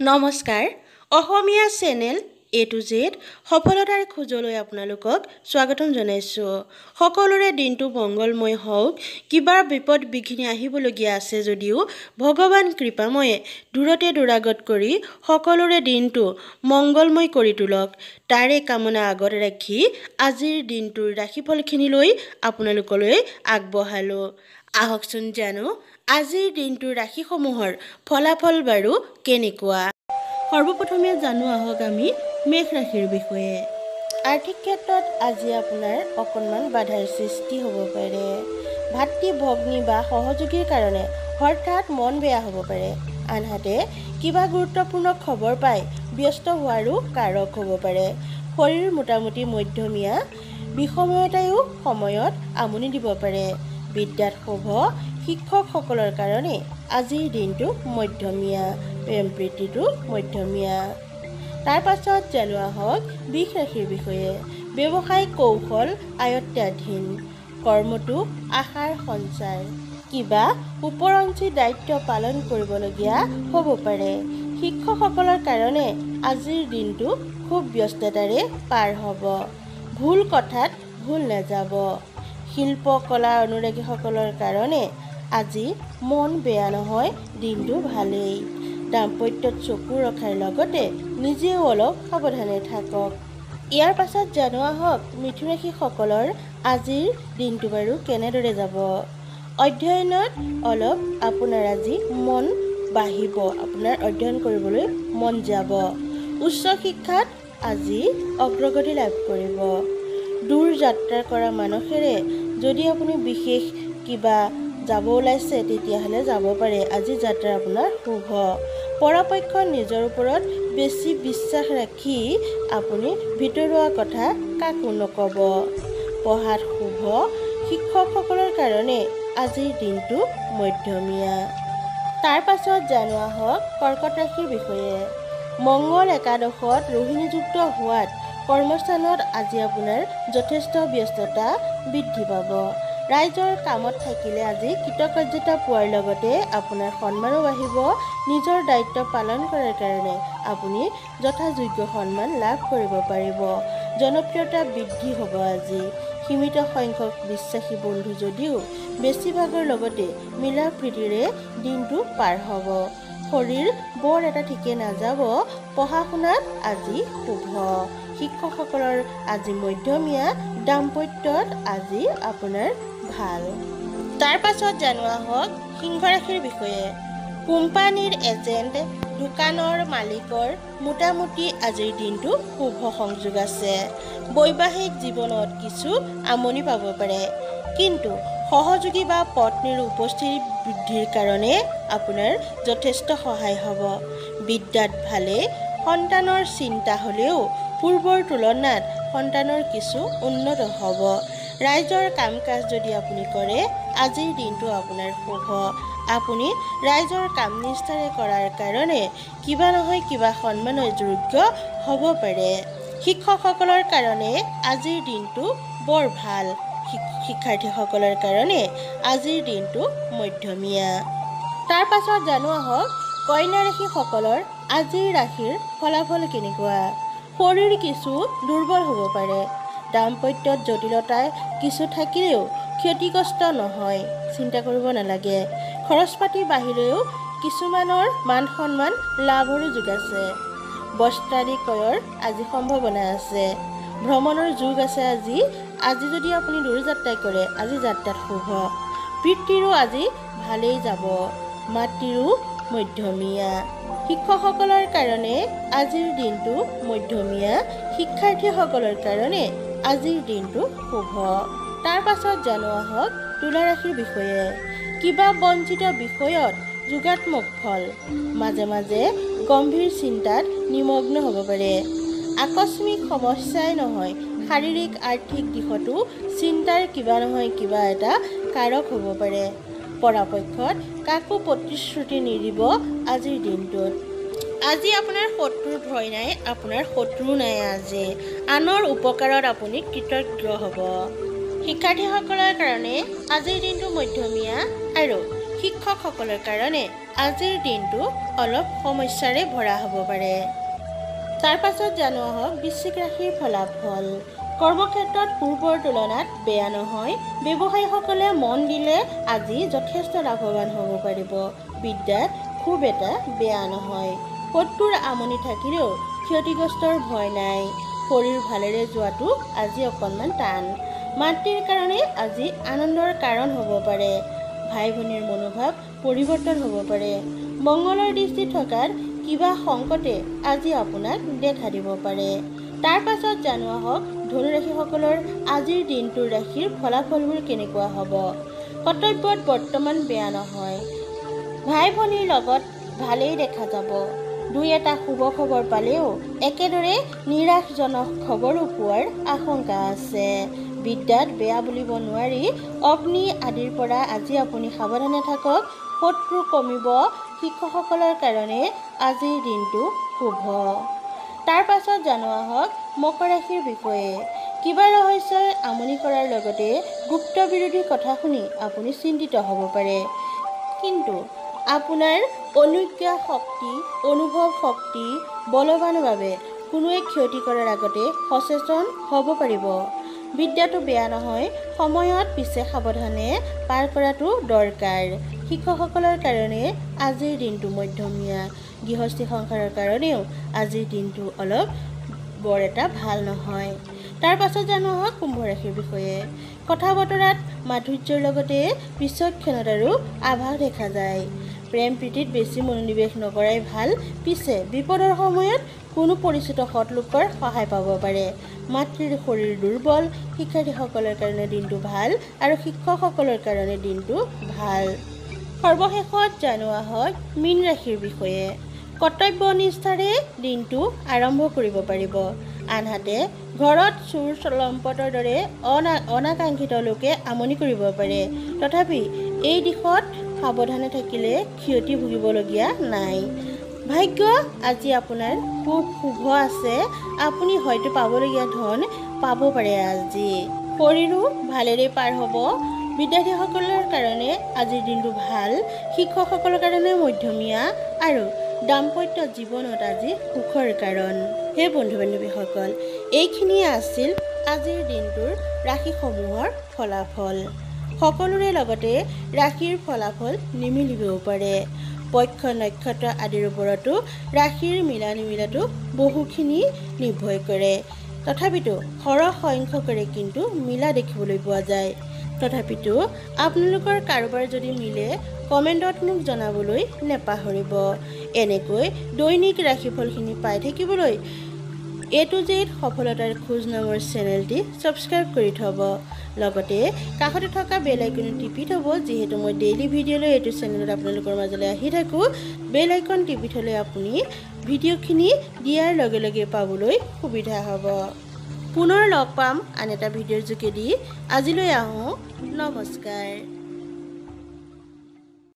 নমস্কাৰ অসমীয়া channel A to Z সফলতাৰ খোজলৈ আপোনালোকক স্বাগতম জনাইছোঁ। সকলোৰে দিনটো মংগলময় হওক। কিবা বিপদ বিঘিনি আহিবলগীয়া আছে যদিও ভগৱান কৃপাময়ে দূৰতে দুৰাগত কৰি সকলোৰে দিনটো মংগলময় কৰি তোলক তাৰে কামনা আগত ৰাখি আজিৰ দিনটোৰ ৰাশিফলখিনি লৈ আপোনালোকলৈ আগবঢ়ালোঁ। আহকচোন জানো আজিৰ দিনটোৰ ৰাশিসমূহৰ ফলাফল বাৰু কেনেকুৱা। সৰ্বপ্ৰথমে জানো আহক আমি মেষ ৰাশিৰ বিষয়ে। আৰ্থিক ক্ষেত্ৰত আজি আপোনাৰ অকণমান বাধাৰ সৃষ্টি হ'ব পাৰে। ভাতৃ ভগ্নী বা সহযোগীৰ কাৰণে হঠাৎ মন বেয়া হ'ব পাৰে। আনহাতে কিবা গুৰুত্বপূৰ্ণ খবৰ পাই ব্যস্ত হোৱাৰো কাৰক হ'ব পাৰে। শৰীৰ মোটামুটি মধ্যমীয়া, বিষময়তায়ো সময়ত আমনি দিব পাৰে। বিদ্যাত শুভ, শিক্ষকসকলৰ কাৰণে আজিৰ দিনটো মধ্যমীয়া, প্ৰেম প্ৰীতিটো মধ্যমীয়া। তাৰ পাছত জানো আহক বৃষ ৰাশিৰ বিষয়ে। ব্যৱসায়িক কৌশল আয়ত্তাধীন, কৰ্মটো আশাৰ সঞ্চাৰ। কিবা ওপৰঞ্চি দায়িত্ব পালন কৰিবলগীয়া হ'ব পাৰে। শিক্ষকসকলৰ কাৰণে আজিৰ দিনটো খুব ব্যস্ততাৰে পাৰ হ'ব। ভুল কথাত ভুল নাযাব। শিল্প কলা অনুৰাগীসকলৰ কাৰণে আজি মন বেয়া নহয়, দিনটো ভালেই। দাম্পত্যত চকু ৰখাৰ লগতে নিজেও অলপ সাৱধানে থাকক। ইয়াৰ পাছত জানো আহক মিথুন ৰাশিসকলৰ আজিৰ দিনটো বাৰু কেনেদৰে যাব। অধ্যয়নত অলপ আপোনাৰ আজি মন বাঢ়িব, আপোনাৰ অধ্যয়ন কৰিবলৈ মন যাব। উচ্চ শিক্ষাত আজি অগ্ৰগতি লাভ কৰিব। দূৰ যাত্ৰা কৰা মানসেৰে যদি আপুনি বিশেষ কিবা যাব ওলাইছে তেতিয়াহ'লে যাব পাৰে। আজি যাত্ৰা আপোনাৰ শুভ। পৰাপক্ষত নিজৰ ওপৰত বেছি বিশ্বাস ৰাখি আপুনি ভিতৰুৱা কথা কাকো নক'ব। পঢ়াত শুভ, শিক্ষকসকলৰ কাৰণে আজিৰ দিনটো মধ্যমীয়া। তাৰ পাছত জানো আহক কৰ্কট ৰাশিৰ বিষয়ে। মংগল একাদশত ৰোহিণীযুক্ত হোৱাত কৰ্মস্থানত আজি আপোনাৰ যথেষ্ট ব্যস্ততা বৃদ্ধি পাব। ৰাইজৰ কামত থাকিলে আজি কৃতকাৰ্যতা পোৱাৰ লগতে আপোনাৰ সন্মানো বাঢ়িব। নিজৰ দায়িত্ব পালন কৰাৰ কাৰণে আপুনি যথাযোগ্য সন্মান লাভ কৰিব পাৰিব। জনপ্ৰিয়তা বৃদ্ধি হ'ব আজি। সীমিত সংখ্যক বিশ্বাসী বন্ধু যদিও বেছিভাগৰ লগতে মিলা প্ৰীতিৰে দিনটো পাৰ হ'ব। শৰীৰ বৰ এটা ঠিকে নাযাব। পঢ়া শুনাত আজি শুভ। শিক্ষকসকলৰ আজি মধ্যমীয়া, দাম্পত্যত আজি আপোনাৰ ভাল। তাৰ পাছত জানো আহক সিংহ ৰাশিৰ বিষয়ে। কোম্পানীৰ এজেণ্ট, দোকানৰ মালিকৰ মোটামুটি আজিৰ দিনটো শুভ সংযোগ আছে। বৈবাহিক জীৱনত কিছু আমনি পাব পাৰে, কিন্তু সহযোগী বা পত্নীৰ উপস্থিতি বৃদ্ধিৰ কাৰণে আপোনাৰ যথেষ্ট সহায় হ'ব। বিদ্যাত ভালে, সন্তানৰ চিন্তা হ'লেও পূৰ্বৰ তুলনাত সন্তানৰ কিছু উন্নত হ'ব। ৰাইজৰ কাম কাজ যদি আপুনি কৰে আজিৰ দিনটো আপোনাৰ শুভ। আপুনি ৰাইজৰ কাম নিষ্ঠাৰে কৰাৰ কাৰণে কিবা নহয় কিবা সন্মানৰ যোগ্য হ'ব পাৰে। শিক্ষকসকলৰ কাৰণে আজিৰ দিনটো বৰ ভাল। শিক্ষাৰ্থীসকলৰ কাৰণে আজিৰ দিনটো মধ্যমীয়া। তাৰ পাছত জানো আহক কন্যা ৰাশিসকলৰ আজিৰ ৰাশিৰ ফলাফল কেনেকুৱা। শৰীৰ কিছু দুৰ্বল হ'ব পাৰে। দাম্পত্যত জটিলতা কিছু থাকিলেও ক্ষতিগ্ৰস্ত নহয়, চিন্তা কৰিব নালাগে। খৰচ পাতি বাঢ়িলেও কিছুমানৰ মান সন্মান লাভৰো যোগ আছে। বস্ত্ৰাদি ক্ৰয়ৰ আজি সম্ভাৱনা আছে। ভ্ৰমণৰ যোগ আছে আজি। আজি যদি আপুনি দূৰ যাত্ৰা কৰে আজি যাত্ৰাত শুভ। পিতৃৰো আজি ভালেই যাব। মাতৃৰো মধ্যমীয়া। শিক্ষকসকলৰ কাৰণে আজিৰ দিনটো মধ্যমীয়া। শিক্ষাৰ্থীসকলৰ কাৰণে আজিৰ দিনটো শুভ। তাৰ পাছত জানো আহক তুলা ৰাশিৰ বিষয়ে। কিবা বঞ্চিত বিষয়ত যোগাত্মক ফল। মাজে মাজে গম্ভীৰ চিন্তাত নিমগ্ন হ'ব পাৰে। আকস্মিক সমস্যাই নহয়, শাৰীৰিক আৰ্থিক দিশতো চিন্তাৰ কিবা নহয় কিবা এটা কাৰক হ'ব পাৰে। পৰাপক্ষত কাকো প্ৰতিশ্ৰুতি নিদিব আজিৰ দিনটোত। আজি আপোনাৰ শত্ৰুৰ ভয় নাই, আপোনাৰ শত্ৰু নাই আজি। আনৰ উপকাৰত আপুনি কৃতজ্ঞ হ'ব। শিক্ষাৰ্থীসকলৰ কাৰণে আজিৰ দিনটো মধ্যমীয়া আৰু শিক্ষকসকলৰ কাৰণে আজিৰ দিনটো অলপ সমস্যাৰে ভৰা হ'ব পাৰে। তাৰ পাছত জানো আহক বৃশ্চিক ৰাশিৰ ফলাফল। কৰ্মক্ষেত্ৰত পূৰ্বৰ তুলনাত বেয়া নহয়। ব্যৱসায়ীসকলে মন দিলে আজি যথেষ্ট লাভৱান হ'ব পাৰিব। বিদ্যাত খুব এটা বেয়া নহয়। শত্ৰুৰ আমনি থাকিলেও ক্ষতিগ্ৰস্তৰ ভয় নাই। শৰীৰ ভালেৰে যোৱাটো আজি অকণমান টান। মাতৃৰ কাৰণে আজি আনন্দৰ কাৰণ হ'ব পাৰে। ভাই ভনীৰ মনোভাৱ পৰিৱৰ্তন হ'ব পাৰে। মংগলৰ দৃষ্টি থকাত কিবা সংকটে আজি আপোনাক দেখা দিব পাৰে। তাৰ পাছত জানো আহক ধনুৰাশিসকলৰ আজিৰ দিনটোৰ ৰাশিৰ ফলাফলবোৰ কেনেকুৱা হ'ব। কৰ্তব্যত বৰ্তমান বেয়া নহয়। ভাই ভনীৰ লগত ভালেই দেখা যাব। দুই এটা শুভ খবৰ পালেও একেদৰে নিৰাশজনক খবৰো পোৱাৰ আশংকা আছে। বিদ্যাত বেয়া বুলিব নোৱাৰি। অগ্নি আদিৰ পৰা আজি আপুনি সাৱধানে থাকক। শত্ৰু কমিব। শিক্ষকসকলৰ কাৰণে আজিৰ দিনটো শুভ। তাৰ পাছত জানো আহক মকৰ ৰাশিৰ বিষয়ে। কিবা ৰহস্যই আমনি কৰাৰ লগতে গুপ্ত বিৰোধী কথা শুনি আপুনি চিন্তিত হ'ব পাৰে। কিন্তু আপোনাৰ অনুজ্ঞা শক্তি অনুভৱ শক্তি বলৱানৰ বাবে কোনোৱে ক্ষতি কৰাৰ আগতে সচেতন হ'ব পাৰিব। বিদ্যাটো বেয়া নহয়। সময়ত পিছে সাৱধানে পাৰ কৰাটো দৰকাৰ। শিক্ষকসকলৰ কাৰণে আজিৰ দিনটো মধ্যমীয়া। গৃহস্থী সংসাৰৰ কাৰণেও আজিৰ দিনটো অলপ বৰ এটা ভাল নহয়। তাৰ পাছত জানো আহক কুম্ভ ৰাশিৰ বিষয়ে। কথা বতৰাত মাধুৰ্যৰ লগতে বিচক্ষণতাৰো আভাস দেখা যায়। প্ৰেম প্ৰীতিত বেছি মনোনিৱেশ নকৰাই ভাল। পিছে বিপদৰ সময়ত কোনো পৰিচিত সৎলোকৰ সহায় পাব পাৰে। মাতৃৰ শৰীৰ দুৰ্বল। শিক্ষাৰ্থীসকলৰ কাৰণে দিনটো ভাল আৰু শিক্ষকসকলৰ কাৰণে দিনটো ভাল। সৰ্বশেষত জানো আহক মীন ৰাশিৰ বিষয়ে। কৰ্তব্যনিষ্ঠাৰে দিনটো আৰম্ভ কৰিব পাৰিব। আনহাতে ঘৰত চোৰ লম্পটৰ দৰে অনাকাংক্ষিত লোকে আমনি কৰিব পাৰে। তথাপি এই দিশত সাৱধানে থাকিলে ক্ষতি ভুগিবলগীয়া নাই। ভাগ্য আজি আপোনাৰ খুব শুভ আছে। আপুনি হয়তো পাবলগীয়া ধন পাব পাৰে আজি। শৰীৰো ভালেৰে পাৰ হ'ব। বিদ্যাৰ্থীসকলৰ কাৰণে আজিৰ দিনটো ভাল। শিক্ষকসকলৰ কাৰণে মধ্যমীয়া আৰু দাম্পত্য জীৱনত আজি সুখৰ কাৰণ। হে বন্ধু বান্ধৱীসকল, এইখিনিয়ে আছিল আজিৰ দিনটোৰ ৰাশিসমূহৰ ফলাফল। সকলোৰে লগতে ৰাশিৰ ফলাফল নিমিলিবও পাৰে। পক্ষ নক্ষত্ৰ আদিৰ ওপৰতো ৰাশিৰ মিলা নিমিলাটো বহুখিনি নিৰ্ভৰ কৰে। তথাপিতো সৰহ সংখ্যকৰে কিন্তু মিলা দেখিবলৈ পোৱা যায়। তথাপিতো আপোনালোকৰ কাৰোবাৰ যদি মিলে কমেণ্টত মোক জনাবলৈ নেপাহৰিব। এনেকৈ দৈনিক ৰাশিফলখিনি পাই থাকিবলৈ A-to-Z সফলতাৰ খোজ নামৰ চেনেলটি ছাবস্ক্ৰাইব কৰি থ'ব। লগতে কাষতে থকা বেল আইকন টিপি থ'ব। যিহেতু মই ডেইলি ভিডিঅ' লৈ এইটো চেনেলত আপোনালোকৰ মাজলৈ আহি থাকোঁ। বেল আইকন টিপি থ'লে আপুনি ভিডিঅ'খিনি দিয়াৰ লগে লগে পাবলৈ সুবিধা হ'ব। পুনৰ লগ পাম আন এটা ভিডিঅ'ৰ যোগেদি। আজিলৈ আহোঁ। নমস্কাৰ।